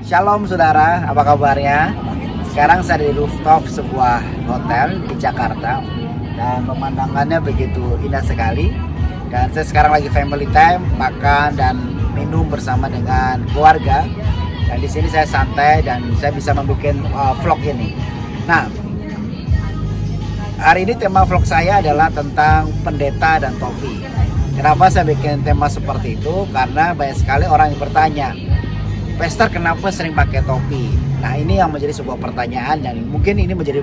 Shalom saudara, apa kabarnya? Sekarang saya di rooftop sebuah hotel di Jakarta dan pemandangannya begitu indah sekali. Dan saya sekarang lagi family time, makan dan minum bersama dengan keluarga. Dan di sini saya santai dan saya bisa membuat vlog ini. Nah, hari ini tema vlog saya adalah tentang pendeta dan topi. Kenapa saya bikin tema seperti itu? Karena banyak sekali orang yang bertanya, Pastor kenapa sering pakai topi? Nah, ini yang menjadi sebuah pertanyaan dan mungkin ini menjadi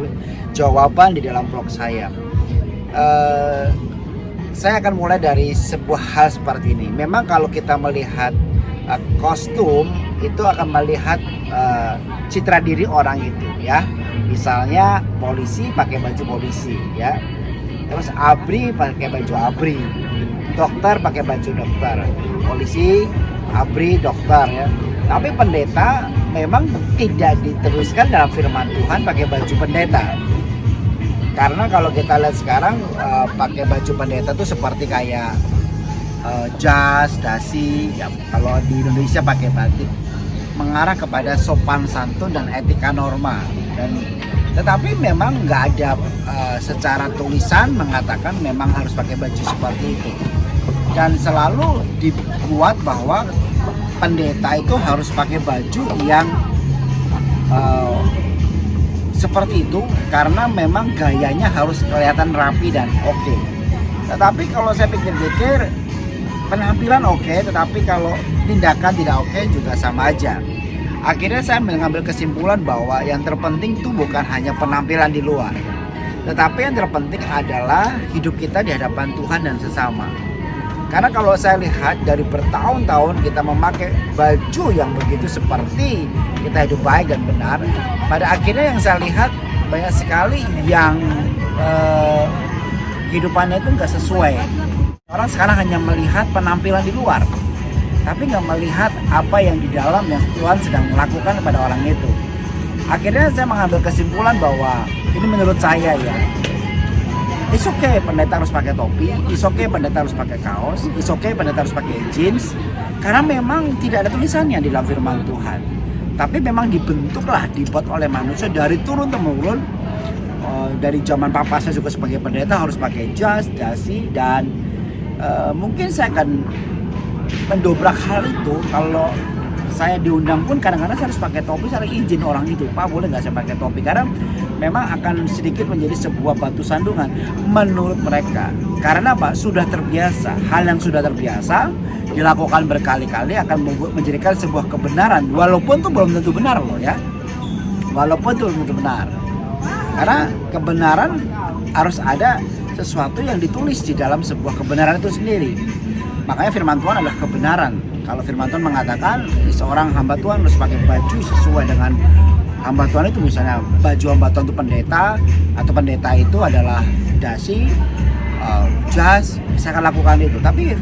jawaban di dalam vlog saya. Saya akan mulai dari sebuah hal seperti ini. Memang kalau kita melihat kostum itu akan melihat citra diri orang itu, ya. Misalnya polisi pakai baju polisi, ya. Terus ABRI pakai baju ABRI, dokter pakai baju dokter, polisi, ABRI, dokter, ya. Tapi pendeta memang tidak diteruskan dalam firman Tuhan pakai baju pendeta. Karena kalau kita lihat sekarang pakai baju pendeta itu seperti kayak jas, dasi, ya, kalau di Indonesia pakai batik, mengarah kepada sopan santun dan etika norma. Tetapi memang nggak ada secara tulisan mengatakan memang harus pakai baju seperti itu. Dan selalu dibuat bahwa pendeta itu harus pakai baju yang seperti itu karena memang gayanya harus kelihatan rapi dan oke. Tetapi kalau saya pikir-pikir, penampilan oke, tetapi kalau tindakan tidak oke juga sama aja. Akhirnya saya mengambil kesimpulan bahwa yang terpenting itu bukan hanya penampilan di luar, tetapi yang terpenting adalah hidup kita di hadapan Tuhan dan sesama. Karena kalau saya lihat dari bertahun-tahun kita memakai baju yang begitu seperti kita hidup baik dan benar, pada akhirnya yang saya lihat banyak sekali yang kehidupannya itu nggak sesuai. Orang sekarang hanya melihat penampilan di luar, tapi nggak melihat apa yang di dalam yang Tuhan sedang melakukan kepada orang itu. Akhirnya saya mengambil kesimpulan bahwa ini menurut saya, ya, it's okay pendeta harus pakai topi, it's okay pendeta harus pakai kaos, it's okay pendeta harus pakai jeans, karena memang tidak ada tulisannya di dalam firman Tuhan. Tapi memang dibentuklah, dibuat oleh manusia dari turun temurun. Dari zaman papa saya juga sebagai pendeta harus pakai jas, dasi, dan mungkin saya akan mendobrak hal itu. Kalau saya diundang pun kadang-kadang saya harus pakai topi, saya harus izin orang itu, Pak boleh nggak saya pakai topi, karena memang akan sedikit menjadi sebuah batu sandungan menurut mereka. Karena Pak sudah terbiasa, hal yang sudah terbiasa dilakukan berkali-kali akan menjadikan sebuah kebenaran, walaupun itu belum tentu benar loh, ya, walaupun itu belum tentu benar. Karena kebenaran harus ada sesuatu yang ditulis di dalam sebuah kebenaran itu sendiri. Makanya firman Tuhan adalah kebenaran. Kalau firman Tuhan mengatakan seorang hamba Tuhan harus pakai baju sesuai dengan hamba Tuhan itu, misalnya baju hamba Tuhan itu pendeta, atau pendeta itu adalah dasi, jas, saya akan lakukan itu. Tapi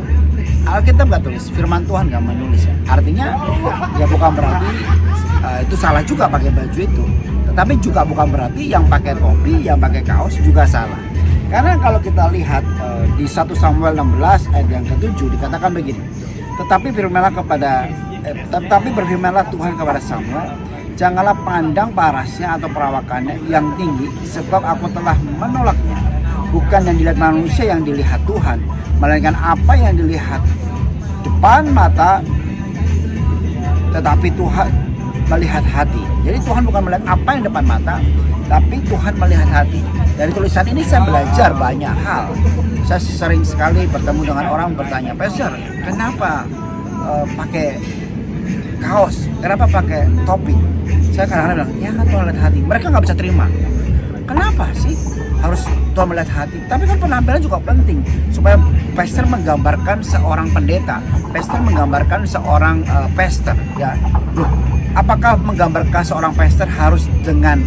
Alkitab nggak tulis, firman Tuhan nggak menulis. Artinya ya bukan berarti itu salah juga pakai baju itu. Tetapi juga bukan berarti yang pakai topi, yang pakai kaos juga salah. Karena kalau kita lihat di 1 Samuel 16 ayat yang ke-7 dikatakan begini, tetapi berfirmanlah Tuhan kepada Samuel, janganlah pandang parasnya atau perawakannya yang tinggi, sebab aku telah menolaknya. Bukan yang dilihat manusia yang dilihat Tuhan, melainkan apa yang dilihat depan mata, tetapi Tuhan melihat hati. Jadi Tuhan bukan melihat apa yang depan mata, tapi Tuhan melihat hati. Dari tulisan ini saya belajar banyak hal. Saya sering sekali bertemu dengan orang bertanya, Pastor, kenapa pakai kaos? Kenapa pakai topi? Saya kadang-kadang bilang, ya kan Tuhan melihat hati. Mereka nggak bisa terima. Kenapa sih harus Tuhan melihat hati? Tapi kan penampilan juga penting, supaya pastor menggambarkan seorang pendeta, pastor menggambarkan seorang pastor, ya. Loh, apakah menggambarkan seorang pastor harus dengan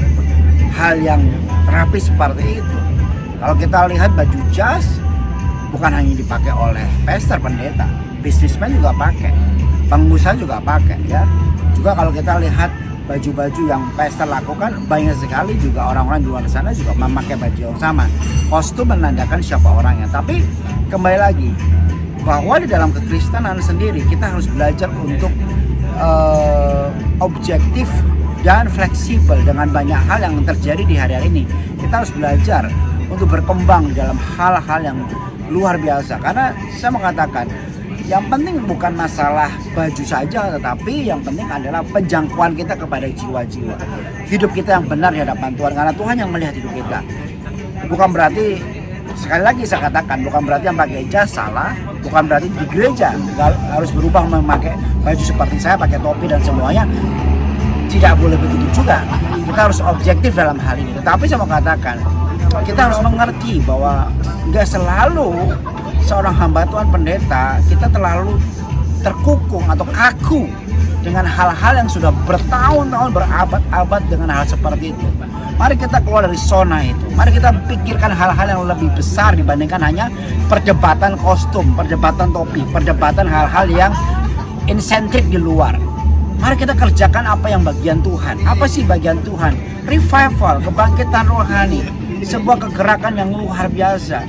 hal yang rapi seperti itu? Kalau kita lihat baju jas bukan hanya dipakai oleh pastor pendeta, bisnismen juga pakai, pengusaha juga pakai, ya. Juga kalau kita lihat baju-baju yang pastor lakukan, banyak sekali juga orang-orang di luar sana juga memakai baju yang sama. Kostum menandakan siapa orangnya. Tapi kembali lagi, bahwa di dalam kekristenan sendiri kita harus belajar untuk objektif dan fleksibel dengan banyak hal yang terjadi di hari-hari ini. Kita harus belajar untuk berkembang dalam hal-hal yang luar biasa. Karena saya mengatakan, yang penting bukan masalah baju saja, tetapi yang penting adalah penjangkauan kita kepada jiwa-jiwa. Hidup kita yang benar di hadapan Tuhan, karena Tuhan yang melihat hidup kita. Bukan berarti, sekali lagi saya katakan, bukan berarti yang pakai jas salah, bukan berarti di gereja harus berubah memakai baju seperti saya, pakai topi dan semuanya. Tidak boleh begitu juga. Kita harus objektif dalam hal ini. Tetapi saya mau katakan, kita harus mengerti bahwa nggak selalu seorang hamba Tuhan pendeta kita terlalu terkukung atau kaku dengan hal-hal yang sudah bertahun-tahun, berabad-abad dengan hal seperti itu. Mari kita keluar dari zona itu. Mari kita pikirkan hal-hal yang lebih besar dibandingkan hanya perdebatan kostum, perdebatan topi, perdebatan hal-hal yang insentrik di luar. Mari kita kerjakan apa yang bagian Tuhan. Apa sih bagian Tuhan? Revival, kebangkitan rohani, sebuah kegerakan yang luar biasa.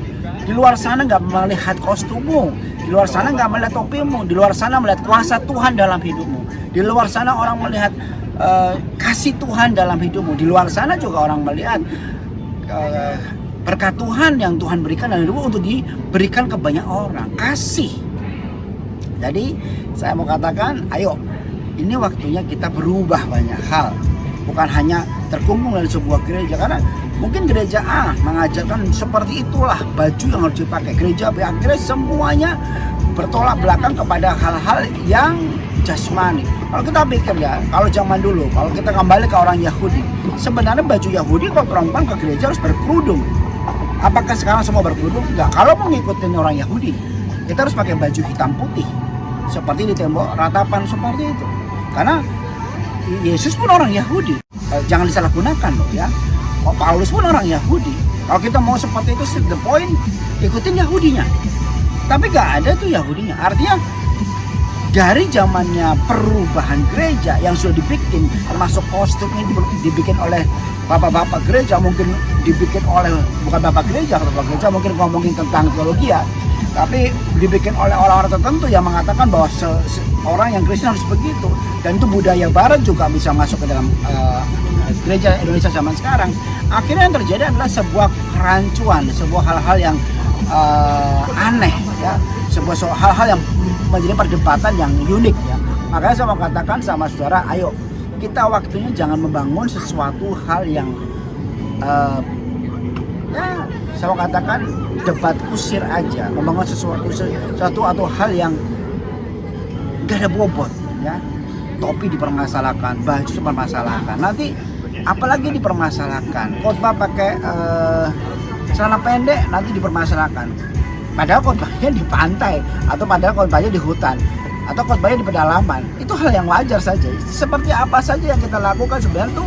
Di luar sana nggak melihat kostummu, di luar sana nggak melihat topimu, di luar sana melihat kuasa Tuhan dalam hidupmu. Di luar sana orang melihat kasih Tuhan dalam hidupmu. Di luar sana juga orang melihat berkat Tuhan yang Tuhan berikan dalam hidupmu untuk diberikan ke banyak orang. Kasih. Jadi saya mau katakan, ayo, ini waktunya kita berubah banyak hal. Bukan hanya terkungkung dari sebuah gereja, karena mungkin gereja A mengajarkan seperti itulah baju yang harus dipakai. Gereja B akhirnya semuanya bertolak belakang kepada hal-hal yang jasmani. Kalau kita pikir ya, kalau zaman dulu, kalau kita kembali ke orang Yahudi, sebenarnya baju Yahudi kalau perempuan ke gereja harus berkerudung. Apakah sekarang semua berkerudung? Enggak. Kalau mau ngikutin orang Yahudi, kita harus pakai baju hitam putih, seperti di tembok ratapan seperti itu. Karena Yesus pun orang Yahudi, jangan disalahgunakan loh ya. Paulus pun orang Yahudi. Kalau kita mau seperti itu, the point, ikutin Yahudinya. Tapi gak ada tuh Yahudinya. Artinya dari zamannya perubahan gereja yang sudah dibikin, termasuk kostum ini dibikin oleh bapak-bapak gereja, mungkin dibikin oleh bukan bapak gereja mungkin ngomongin tentang teologi ya. Tapi dibikin oleh orang-orang tertentu yang mengatakan bahwa orang yang Kristen harus begitu. Dan itu budaya barat juga bisa masuk ke dalam gereja Indonesia zaman sekarang. Akhirnya yang terjadi adalah sebuah kerancuan, sebuah hal-hal yang aneh ya, sebuah hal-hal yang menjadi perdebatan yang unik ya. Makanya saya mau katakan sama saudara, ayo kita waktunya jangan membangun sesuatu hal yang ya saya mau katakan debat kusir aja, membangun sesuatu atau hal yang gak ada bobot ya. Topi dipermasalahkan, baju dipermasalahkan, nanti apalagi dipermasalahkan, khotbah pakai celana pendek nanti dipermasalahkan, padahal khotbahnya di pantai atau padahal khotbahnya di hutan atau khotbahnya di pedalaman. Itu hal yang wajar saja. Seperti apa saja yang kita lakukan sebenarnya itu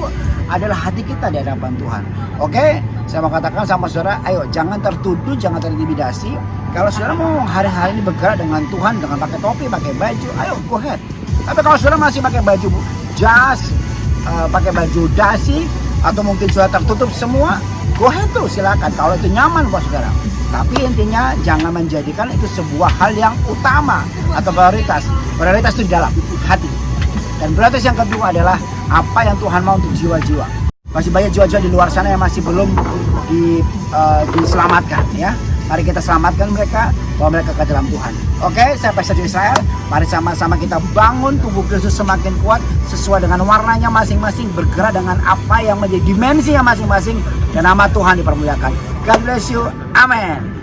adalah hati kita di hadapan Tuhan. Oke, saya mau katakan sama saudara, ayo jangan tertuduh, jangan terintimidasi. Kalau saudara mau hari-hari ini bergerak dengan Tuhan dengan pakai topi, pakai baju, ayo go ahead. Tapi kalau saudara masih pakai baju jas, pakai baju dasi, atau mungkin sudah tertutup semua, go ahead tuh, silakan. Kalau itu nyaman buat saudara. Tapi intinya jangan menjadikan itu sebuah hal yang utama atau prioritas. Prioritas itu di dalam hati. Dan prioritas yang kedua adalah apa yang Tuhan mau untuk jiwa-jiwa. Masih banyak jiwa-jiwa di luar sana yang masih belum diselamatkan ya. Mari kita selamatkan mereka, bawa mereka ke dalam Tuhan. Oke, saya Pastor Israel. Mari sama-sama kita bangun tubuh Kristus semakin kuat sesuai dengan warnanya masing-masing, bergerak dengan apa yang menjadi dimensinya masing-masing, dan nama Tuhan dipermuliakan. God bless you. Amen.